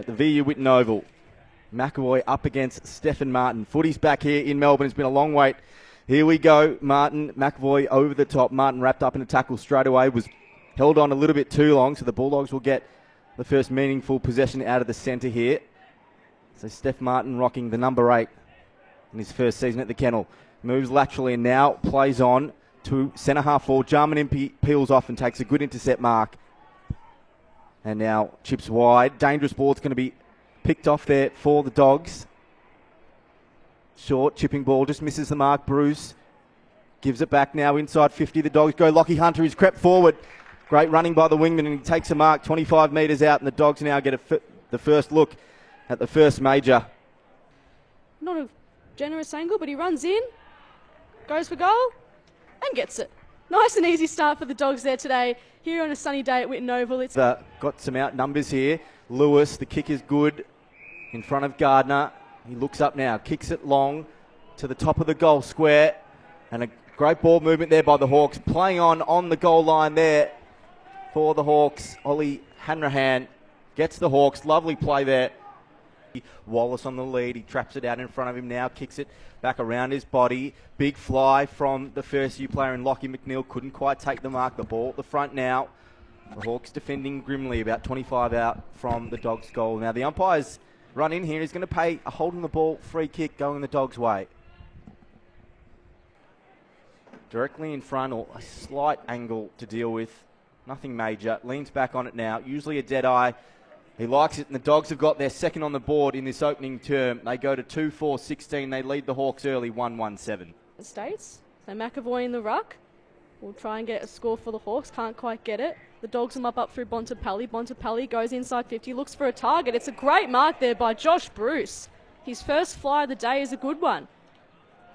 at the VU Whitten Oval. McAvoy up against Stephen Martin. Footy's back here in Melbourne. It's been a long wait. Here we go. Martin, McAvoy over the top. Martin wrapped up in a tackle straight away. Was held on a little bit too long, so the Bulldogs will get the first meaningful possession out of the centre here. So Steph Martin rocking the number 8 in his first season at the Kennel. Moves laterally and now plays on to centre half forward. Jarman peels off and takes a good intercept mark. And now chips wide. Dangerous ball. It's going to be picked off there for the Dogs. Short chipping ball, just misses the mark. Bruce gives it back now inside 50. The Dogs go. Lockie Hunter is crept forward. Great running by the wingman, and he takes a mark 25 metres out, and the Dogs now get the first look at the first major. Not a generous angle, but he runs in, goes for goal, and gets it. Nice and easy start for the Dogs there today, here on a sunny day at Whitten Oval. It's got some out numbers here. Lewis, the kick is good in front of Gardner. He looks up now, kicks it long to the top of the goal square, and a great ball movement there by the Hawks. Playing on the goal line there for the Hawks. Ollie Hanrahan gets the Hawks. Lovely play there. Wallace on the lead. He traps it out in front of him now, kicks it back around his body. Big fly from the first U player, and Lockie McNeil couldn't quite take the mark. The ball at the front now. The Hawks defending grimly, about 25 out from the Dogs' goal. Now the umpire's run in here. He's going to pay a holding the ball free kick going the Dogs' way. Directly in front, or a slight angle to deal with. Nothing major. Leans back on it now. Usually a dead eye. He likes it, and the Dogs have got their second on the board in this opening term. They go to 2-4-16. They lead the Hawks early, 1-1-7. States. So McAvoy in the ruck. We'll try and get a score for the Hawks. Can't quite get it. The Dogs will up through Bontempelli. Bontempelli goes inside 50, looks for a target. It's a great mark there by Josh Bruce. His first fly of the day is a good one.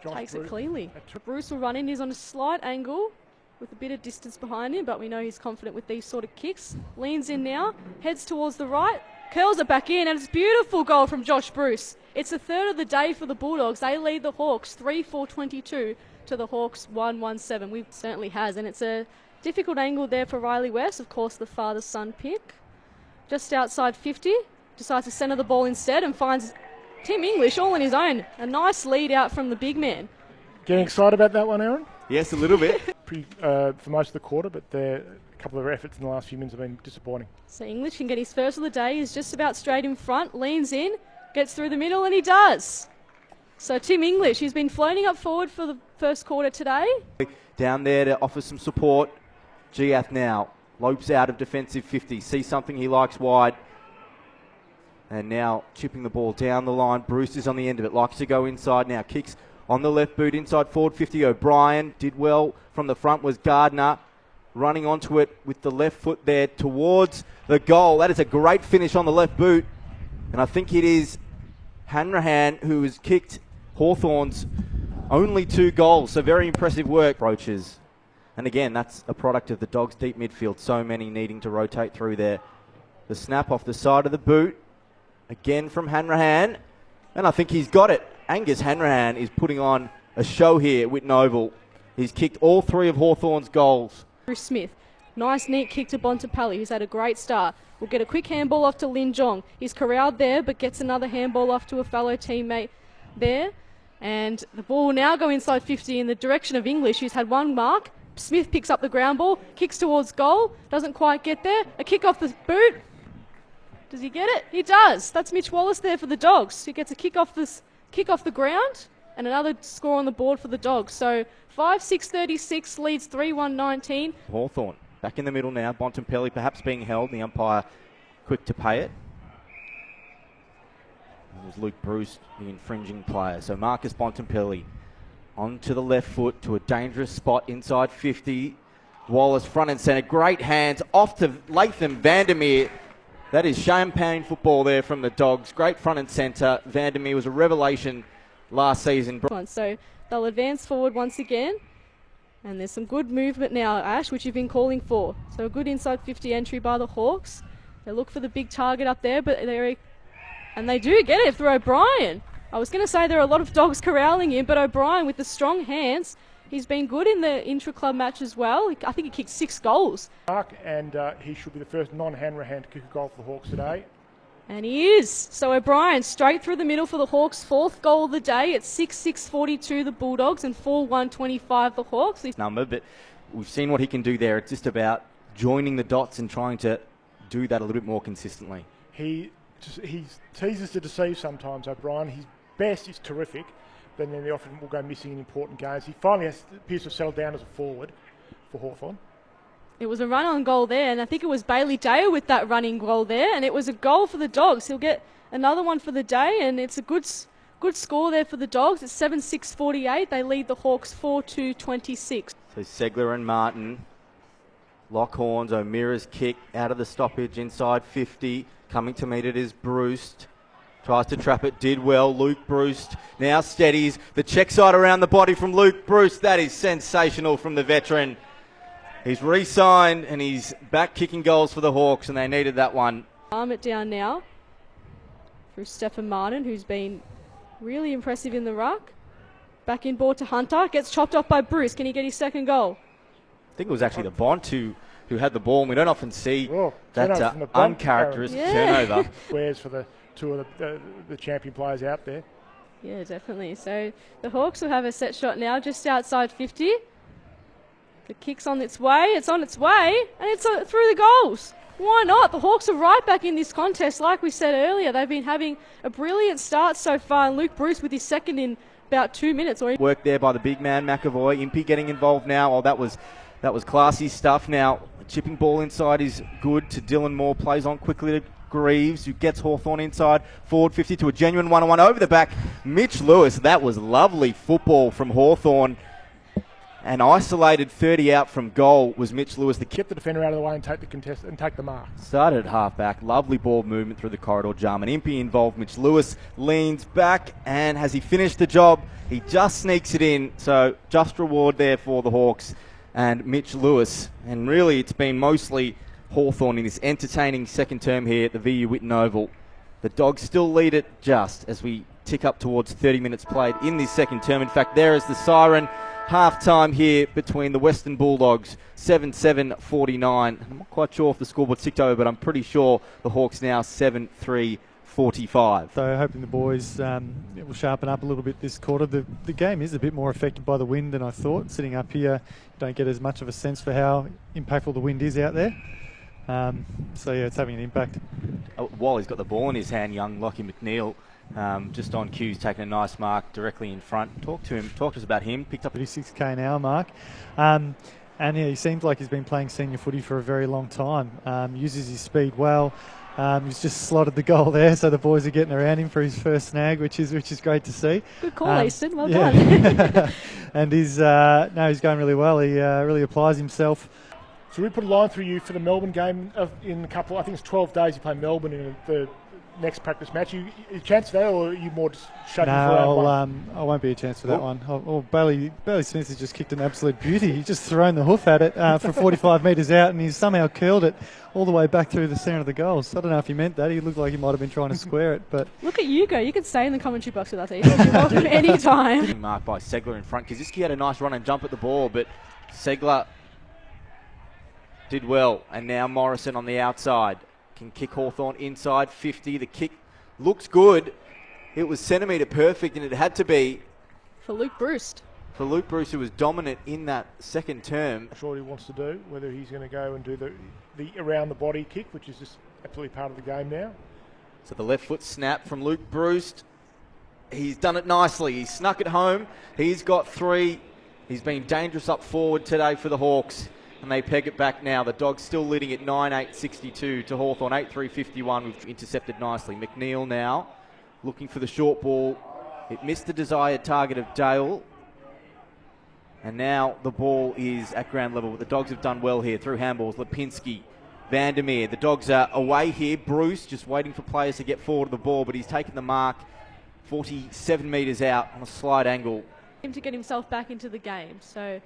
Takes it cleanly. Bruce will run in. He's on a slight angle with a bit of distance behind him, but we know he's confident with these sort of kicks. Leans in now, heads towards the right, curls it back in, and it's a beautiful goal from Josh Bruce. It's the third of the day for the Bulldogs. They lead the Hawks 3-4-22 to the Hawks 1-1-7. We certainly has, and it's a difficult angle there for Riley West, of course the father-son pick. Just outside 50, decides to centre the ball instead and finds Tim English all on his own. A nice lead out from the big man. Getting excited about that one, Aaron? Yes, a little bit. For most of the quarter, but a couple of efforts in the last few minutes have been disappointing. So English can get his first of the day. He's just about straight in front, leans in, gets through the middle, and he does. So Tim English, he's been floating up forward for the first quarter today. Down there to offer some support. Giath now lopes out of defensive 50. Sees something he likes wide. And now chipping the ball down the line. Bruce is on the end of it. Likes to go inside now. Kicks on the left boot inside forward 50. O'Brien did well from the front. Was Gardner running onto it with the left foot there towards the goal. That is a great finish on the left boot. And I think it is Hanrahan who has kicked Hawthorn's only 2 goals. So very impressive work. Approaches. And again, that's a product of the Dogs' deep midfield. So many needing to rotate through there. The snap off the side of the boot. Again from Hanrahan. And I think he's got it. Angus Hanrahan is putting on a show here at Whitten Oval. He's kicked all 3 of Hawthorn's goals. Bruce Smith. Nice neat kick to Bontempelli, who's had a great start. We'll get a quick handball off to Lin Jong. He's corralled there, but gets another handball off to a fellow teammate there. And the ball will now go inside 50 in the direction of English, who's had 1 mark. Smith picks up the ground ball, kicks towards goal, doesn't quite get there. A kick off the boot. Does he get it? He does. That's Mitch Wallace there for the Dogs. He gets a kick off the ground and another score on the board for the Dogs. So 5-6-36 leads 3-1-19. Hawthorn back in the middle now. Bontempelli perhaps being held. The umpire quick to pay it. It was Luke Bruce, the infringing player. So Marcus Bontempelli onto the left foot to a dangerous spot inside 50. Wallace front and centre. Great hands off to Latham Vandermeer. That is champagne football there from the Dogs. Great front and centre. Vandermeer was a revelation last season. So they'll advance forward once again. And there's some good movement now, Ash, which you've been calling for. So a good inside 50 entry by the Hawks. They look for the big target up there, but they do get it through O'Brien. I was going to say there are a lot of Dogs corralling him, but O'Brien with the strong hands, he's been good in the intra-club match as well. I think he kicked 6 goals. And he should be the first non-Hanrahan to kick a goal for the Hawks today. And he is. So O'Brien straight through the middle for the Hawks. 4th goal of the day. It's 6-6-42 the Bulldogs and 4-1-25 the Hawks. Number, but we've seen what he can do there. It's just about joining the dots and trying to do that a little bit more consistently. He teases to deceive sometimes, O'Brien. His best is terrific, but then they often will go missing in important games. He finally appears to have settled down as a forward for Hawthorn. It was a run-on goal there, and I think it was Bailey Dale with that running goal there, and it was a goal for the Dogs. He'll get another one for the day, and it's a good score there for the Dogs. It's 7-6-48. They lead the Hawks 4-2-26. So Segler and Martin lock horns. O'Meara's kick out of the stoppage inside 50. Coming to meet it is Bruce. Tries to trap it, did well. Luke Bruce now steadies. The check side around the body from Luke Bruce. That is sensational from the veteran. He's re-signed and he's back kicking goals for the Hawks, and they needed that one. Arm it down now through Stephen Martin, who's been really impressive in the ruck. Back in ball to Hunter. Gets chopped off by Bruce. Can he get his second goal? I think it was actually the Bont who had the ball, and we don't often see that uncharacteristic turnover. Squares for the two of the champion players out there. Yeah, definitely. So the Hawks will have a set shot now just outside 50. The kick's on its way. It's on its way, and it's through the goals. Why not? The Hawks are right back in this contest. Like we said earlier, they've been having a brilliant start so far, and Luke Bruce with his second in about 2 minutes. Work there by the big man, McAvoy. Impey getting involved now. Oh, that was classy stuff. Now, chipping ball inside is good to Dylan Moore. Plays on quickly to Greaves, who gets Hawthorn inside. Forward 50 to a genuine 1-on-1 over the back. Mitch Lewis. That was lovely football from Hawthorn. And isolated 30 out from goal was Mitch Lewis. Get the defender out of the way and take the contest and take the mark. Started at half-back. Lovely ball movement through the corridor. Jarman Impey involved. Mitch Lewis leans back, and has he finished the job? He just sneaks it in. So just reward there for the Hawks and Mitch Lewis. And really it's been mostly Hawthorn in this entertaining second term here at the VU Whitten Oval. The Dogs still lead it just as we tick up towards 30 minutes played in this second term. In fact, there is the siren. Half-time here between the Western Bulldogs, 7-7-49. I'm not quite sure if the scoreboard ticked over, but I'm pretty sure the Hawks now 7-3-45. So hoping the boys will sharpen up a little bit this quarter. The game is a bit more affected by the wind than I thought. Sitting up here, don't get as much of a sense for how impactful the wind is out there. So yeah, it's having an impact. While he's got the ball in his hand, young Lockie McNeil, just on cues, taking a nice mark directly in front. Talk to us about him. Picked up 36k an hour mark. And yeah, he seems like he's been playing senior footy for a very long time. Uses his speed well. He's just slotted the goal there, so the boys are getting around him for his first snag, which is great to see. Good call, Easton. Well done. And he's going really well. He really applies himself. So we put a line through you for the Melbourne game in a couple. I think it's 12 days. You play Melbourne in the next practice match. You a chance for that, or are you more just shutting for round one? I won't be a chance for that one. Bailey Smith has just kicked an absolute beauty. He's just thrown the hoof at it for 45 metres out, and he's somehow curled it all the way back through the centre of the goals. I don't know if he meant that. He looked like he might have been trying to square it. But look at you go. You can stay in the commentary box with us, Ethan. You're welcome any time. Marked by Segler in front. Kaczynski had a nice run and jump at the ball, but Segler did well. And now Morrison on the outside can kick Hawthorn inside 50. The kick looks good. It was centimetre perfect, and it had to be for Luke Bruce. For Luke Bruce, who was dominant in that second term. Not sure what he wants to do, whether he's going to go and do the around the body kick, which is just absolutely part of the game now. So the left foot snap from Luke Bruce. He's done it nicely. He's snuck it home. He's got 3. He's been dangerous up forward today for the Hawks. And they peg it back now. The Dogs still leading at 9-8-62 to Hawthorn, 8-3-51. We've intercepted nicely. McNeil now looking for the short ball. It missed the desired target of Dale. And now the ball is at ground level. But the Dogs have done well here through handballs. Lipinski, Vandermeer. The Dogs are away here. Bruce just waiting for players to get forward of the ball, but he's taken the mark 47 metres out on a slight angle. Him to get himself back into the game. So,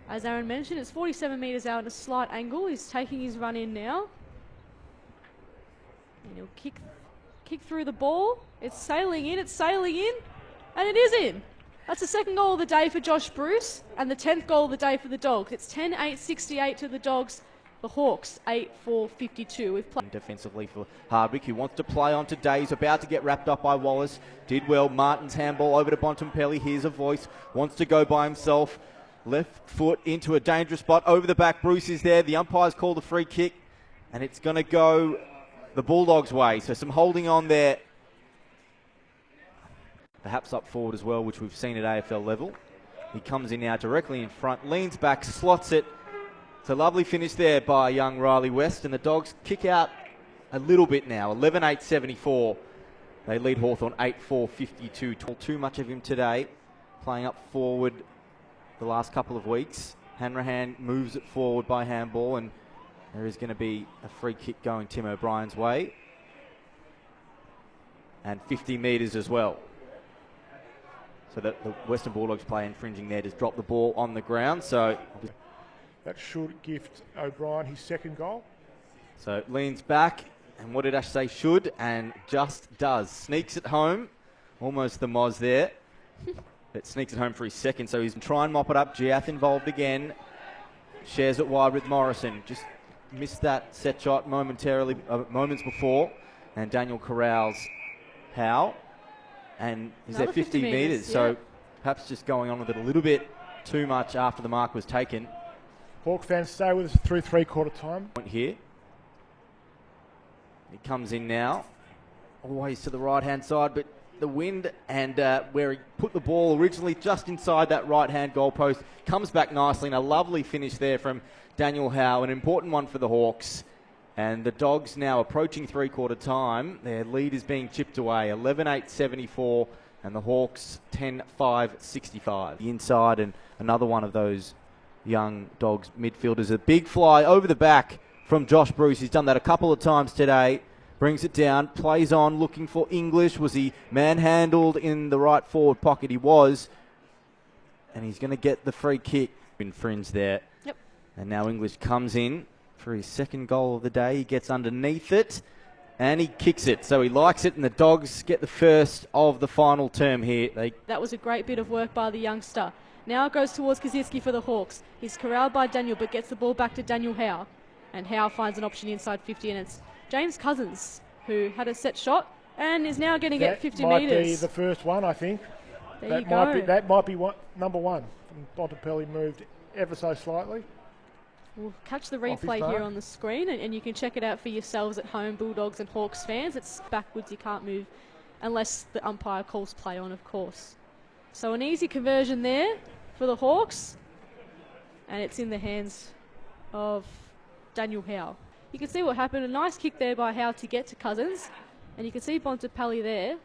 as Aaron mentioned, it's 47 metres out at a slight angle. He's taking his run in now. And he'll kick through the ball. It's sailing in, and it is in. That's the second goal of the day for Josh Bruce, and the 10th goal of the day for the Dogs. It's 10-8-68 to the Dogs. The Hawks, 8-4-52. We've played defensively for Hardwick, who wants to play on today. He's about to get wrapped up by Wallace. Did well. Martin's handball over to Bontempelli. Here's a voice. Wants to go by himself. Left foot into a dangerous spot. Over the back. Bruce is there. The umpire's called a free kick. And it's going to go the Bulldogs' way. So some holding on there. Perhaps up forward as well, which we've seen at AFL level. He comes in now directly in front. Leans back. Slots it. It's a lovely finish there by young Riley West, and the Dogs kick out a little bit now. 11-8-74. They lead Hawthorn 8-4-52. Too much of him today, playing up forward the last couple of weeks. Hanrahan moves it forward by handball, and there is going to be a free kick going Tim O'Brien's way. And 50 metres as well. So the Western Bulldogs player infringing there, just dropped the ball on the ground. So that should gift O'Brien his second goal. So leans back, and what did Ash say? Should, and just does. Sneaks it home, almost the Moz there, but sneaks it home for his second. So he's trying to mop it up. Giath involved again. Shares it wide with Morrison. Just missed that set shot momentarily, moments before, and Daniel corrals Howe. And he's Another at 50 metres, yeah. so perhaps just going on with it a little bit too much after the mark was taken. Hawk fans, stay with us through three-quarter time. Here. He comes in now, always to the right-hand side, but the wind and where he put the ball originally just inside that right-hand goalpost comes back nicely, and a lovely finish there from Daniel Howe, an important one for the Hawks. And the Dogs now approaching three-quarter time. Their lead is being chipped away, 11-8-74, and the Hawks 10-5-65. The inside, and another one of those young Dogs midfielders. A big fly over the back from Josh Bruce. He's done that a couple of times today. Brings it down, plays on, looking for English. Was he manhandled in the right forward pocket? He was. And he's going to get the free kick. Infringed there. Yep. And now English comes in for his second goal of the day. He gets underneath it and he kicks it. So he likes it, and the Dogs get the first of the final term here. That was a great bit of work by the youngster. Now it goes towards Kaczynski for the Hawks. He's corralled by Daniel, but gets the ball back to Daniel Howe. And Howe finds an option inside 50, and it's James Cousins, who had a set shot and is now getting it 50 metres. That might be the first one, I think. There you go. That might be number one. Bontempelli moved ever so slightly. We'll catch the replay here on the screen, and you can check it out for yourselves at home, Bulldogs and Hawks fans. It's backwards, you can't move unless the umpire calls play on, of course. So an easy conversion there for the Hawks, and it's in the hands of Daniel Howe. You can see what happened. A nice kick there by Howe to get to Cousins, and you can see Bontempelli there,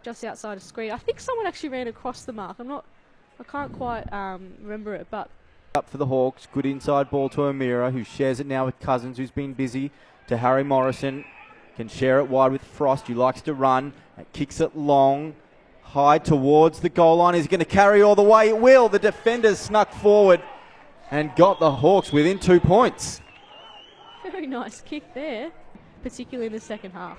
just outside of screen. I think someone actually ran across the mark. I can't quite remember it, but up for the Hawks. Good inside ball to O'Meara, who shares it now with Cousins, who's been busy, to Harry Morrison. Can share it wide with Frost, who likes to run. Kicks it long, high towards the goal line. Is he going to carry all the way? It will. The defenders snuck forward and got the Hawks within 2 points. very nice kick there, particularly in the second half.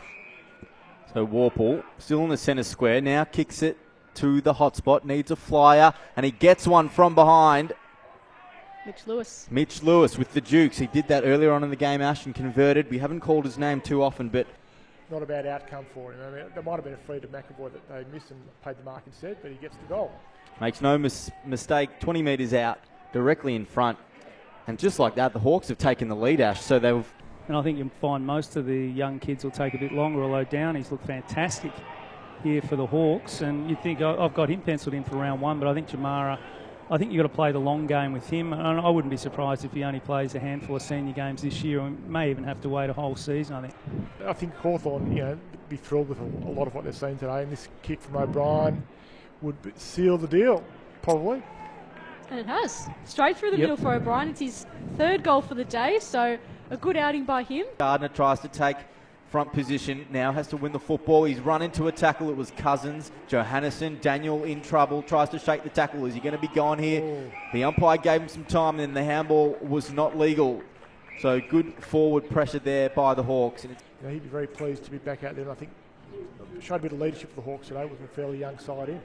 So Warple, still in the centre square, now kicks it to the hotspot, needs a flyer, and he gets one from behind. Mitch Lewis with the Dukes. He did that earlier on in the game, Ash, and converted. We haven't called his name too often, but not a bad outcome for him. I mean, there might have been a free to McAvoy that they missed and paid the mark instead, but he gets the goal. Makes no mistake, 20 metres out, directly in front. And just like that, the Hawks have taken the lead, Ash, so they've... And I think you'll find most of the young kids will take a bit longer, although Downey's looked fantastic here for the Hawks. And you'd think, I've got him penciled in for round one, but I think Jamara, I think you've got to play the long game with him. And I wouldn't be surprised if he only plays a handful of senior games this year, and may even have to wait a whole season, I think. I think Hawthorn, be thrilled with a lot of what they've seen today, and this kick from O'Brien would seal the deal, probably. And it has. Straight through the middle for O'Brien. It's his third goal for the day, so a good outing by him. Gardner tries to take front position, now has to win the football. He's run into a tackle. It was Cousins, Johannesson, Daniel in trouble, tries to shake the tackle. Is he going to be gone here? Oh. The umpire gave him some time, and the handball was not legal. So good forward pressure there by the Hawks. And he'd be very pleased to be back out there, and I think showed a bit of leadership for the Hawks today with a fairly young side in.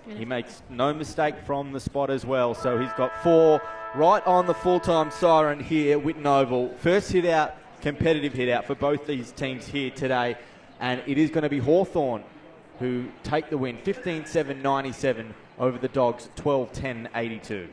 He makes no mistake from the spot as well. So he's got 4 right on the full-time siren here at Whitten Oval. First hit out, competitive hit out for both these teams here today. And it is going to be Hawthorn who take the win, 15-7-97 over the Dogs, 12-10-82.